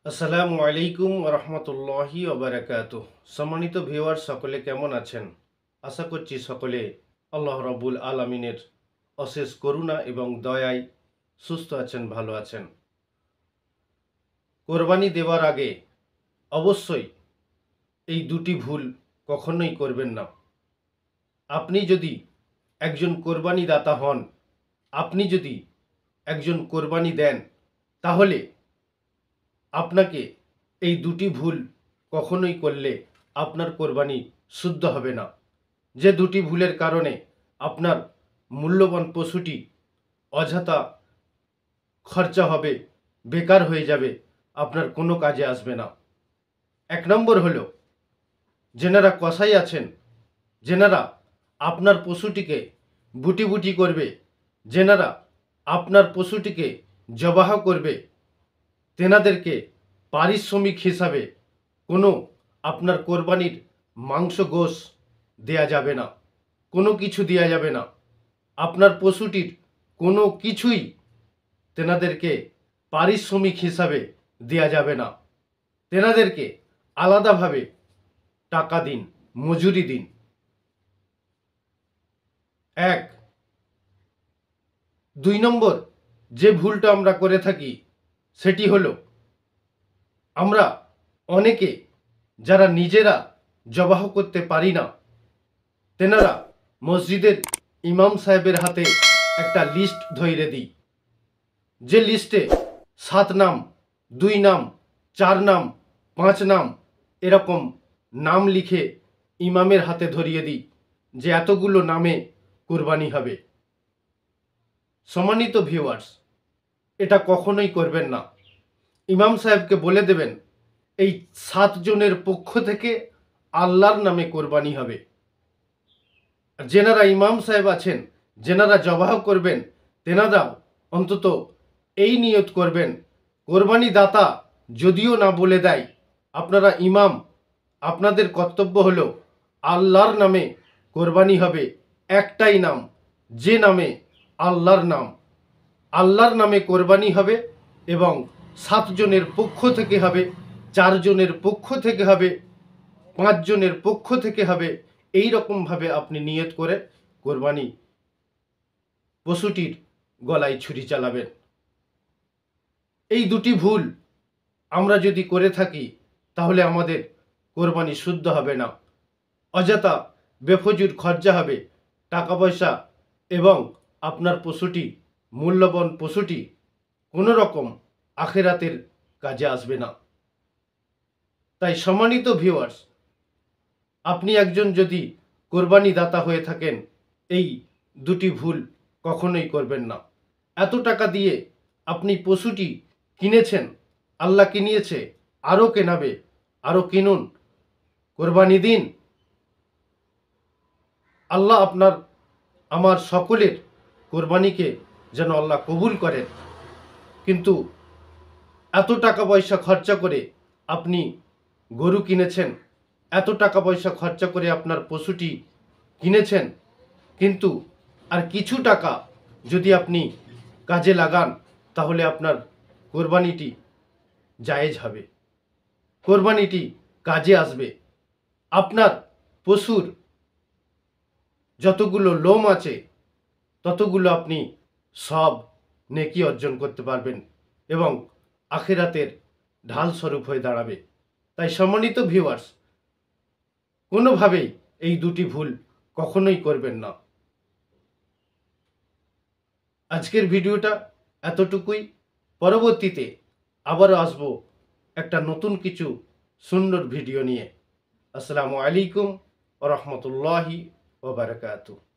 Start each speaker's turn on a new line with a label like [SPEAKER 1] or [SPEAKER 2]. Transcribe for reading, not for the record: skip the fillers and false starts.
[SPEAKER 1] আসসালামু আলাইকুম রহমতুল্লাহি ওবারাকাতুহ। সম্মানিত ভিউয়ার সকলে কেমন আছেন? আশা করছি সকলে আল্লাহ রাব্বুল আলামিনের অশেষ করুণা এবং দয়ায় সুস্থ আছেন, ভালো আছেন। কোরবানি দেওয়ার আগে অবশ্যই এই দুটি ভুল কখনোই করবেন না। আপনি যদি একজন কোরবানি দাতা হন, আপনি যদি একজন কোরবানি দেন, তাহলে আপনাকে এই দুটি ভুল কখনোই করলে আপনার কোরবানি শুদ্ধ হবে না। যে দুটি ভুলের কারণে আপনার মূল্যবান পশুটি অযথা খরচা হবে, বেকার হয়ে যাবে, আপনার কোনো কাজে আসবে না। এক নম্বর হলো, যেনারা কসাই আছেন, যেনারা আপনার পশুটিকে বুটি বুটি করবে, যেনারা আপনার পশুটিকে জবাহ করবে, তেনাদেরকে পারিশ্রমিক হিসাবে কোনো আপনার কোরবানির মাংস গোশ দেয়া যাবে না, কোনো কিছু দেয়া যাবে না। আপনার পশুটির কোনো কিছুই তেনাদেরকে পারিশ্রমিক হিসাবে দেয়া যাবে না। তেনাদেরকে আলাদাভাবে টাকা দিন, মজুরি দিন। এক। ২ নম্বর যে ভুলটা আমরা করে থাকি সেটি হলো, আমরা অনেকে যারা নিজেরা জবাহ করতে পারি না, তেনারা মসজিদের ইমাম সাহেবের হাতে একটা লিস্ট ধইরে দিই, যে লিস্টে ৭ নাম, ২ নাম, ৪ নাম, ৫ নাম এরকম নাম লিখে ইমামের হাতে ধরিয়ে দিই যে এতগুলো নামে কুরবানি হবে। সম্মানিত ভিউয়ার্স, এটা কখনোই করবেন না। ইমাম সাহেবকে বলে দেবেন এই ৭ জনের পক্ষ থেকে আল্লাহর নামে কোরবানি হবে। যেনারা ইমাম সাহেব আছেন, যেনারা জবাহ করবেন, তেনারাও অন্তত এই নিয়ত করবেন, কোরবানি দাতা যদিও না বলে দেয়, আপনারা ইমাম, আপনাদের কর্তব্য হলো আল্লাহর নামে কোরবানি হবে। একটাই নাম, যে নামে আল্লাহর নাম, আল্লাহর নামে কোরবানি হবে এবং ৭ জনের পক্ষ থেকে হবে, ৪ জনের পক্ষ থেকে হবে, ৫ জনের পক্ষ থেকে হবে। এই রকমভাবে আপনি নিয়ত করে কোরবানি পশুটির গলায় ছুরি চালাবেন। এই দুটি ভুল আমরা যদি করে থাকি তাহলে আমাদের কোরবানি শুদ্ধ হবে না, অযথা বেফজুর খরচা হবে, টাকা পয়সা, এবং আপনার পশুটি, মূল্যবান পশুটি কোনো রকম আখেরাতের কাজে আসবে না। তাই সম্মানিত ভিউয়ার্স, আপনি একজন যদি কোরবানি দাতা হয়ে থাকেন, এই দুটি ভুল কখনোই করবেন না। এত টাকা দিয়ে আপনি পশুটি কিনেছেন, আল্লাহ কিনিয়েছে, আরও কেনাবে, আরও কিনুন, কোরবানি দিন। আল্লাহ আপনার আমার সকলের কোরবানিকে যেন আল্লাহ কবুল করেন। কিন্তু এত টাকা পয়সা খরচা করে আপনি গরু কিনেছেন, এত টাকা পয়সা খরচা করে আপনার পশুটি কিনেছেন, কিন্তু আর কিছু টাকা যদি আপনি কাজে লাগান তাহলে আপনার কোরবানিটি জায়েজ হবে, কোরবানিটি কাজে আসবে। আপনার পশুর যতগুলো লোম আছে ততগুলো আপনি সব নেকি অর্জন করতে পারবেন এবং আখিরাতের ঢাল স্বরূপ হয়ে দাঁড়াবে। তাই সম্মানিত ভিউয়ার্স, কোনোভাবেই এই দুটি ভুল কখনোই করবেন না। আজকের ভিডিওটা এতটুকুই। পরবর্তীতে আবারও আসবো একটা নতুন কিছু সুন্দর ভিডিও নিয়ে। আসসালামু আলাইকুম ওয়া রাহমাতুল্লাহি ওয়া বারাকাতুহু।